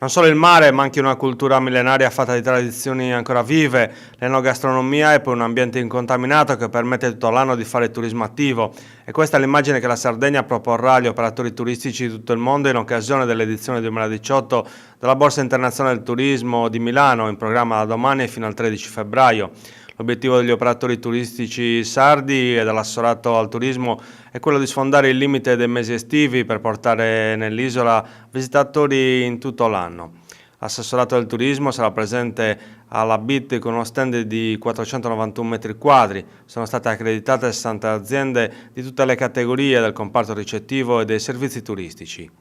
Non solo il mare, ma anche una cultura millenaria fatta di tradizioni ancora vive, l'enogastronomia e poi un ambiente incontaminato che permette tutto l'anno di fare turismo attivo. E questa è l'immagine che la Sardegna proporrà agli operatori turistici di tutto il mondo in occasione dell'edizione 2018 della Borsa Internazionale del Turismo di Milano, in programma da domani fino al 13 febbraio. L'obiettivo degli operatori turistici sardi e dell'assessorato al turismo è quello di sfondare il limite dei mesi estivi per portare nell'isola visitatori in tutto l'anno. L'assessorato del turismo sarà presente alla BIT con uno stand di 491 metri quadri. Sono state accreditate 60 aziende di tutte le categorie del comparto ricettivo e dei servizi turistici.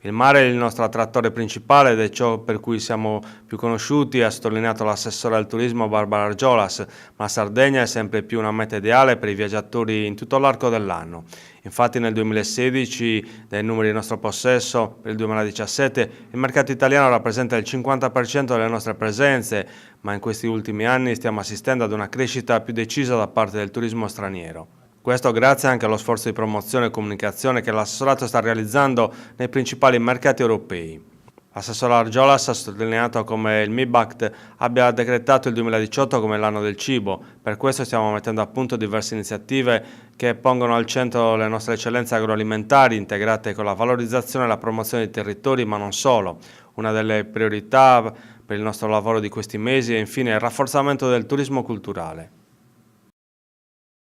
Il mare è il nostro attrattore principale ed è ciò per cui siamo più conosciuti, ha sottolineato l'assessore al turismo Barbara Argiolas, ma la Sardegna è sempre più una meta ideale per i viaggiatori in tutto l'arco dell'anno. Infatti nel 2016, dai numeri in nostro possesso, per il 2017, il mercato italiano rappresenta il 50% delle nostre presenze, ma in questi ultimi anni stiamo assistendo ad una crescita più decisa da parte del turismo straniero. Questo grazie anche allo sforzo di promozione e comunicazione che l'assessorato sta realizzando nei principali mercati europei. L'assessore Argiolas ha sottolineato come il MIBACT abbia decretato il 2018 come l'anno del cibo. Per questo stiamo mettendo a punto diverse iniziative che pongono al centro le nostre eccellenze agroalimentari integrate con la valorizzazione e la promozione dei territori, ma non solo. Una delle priorità per il nostro lavoro di questi mesi è infine il rafforzamento del turismo culturale.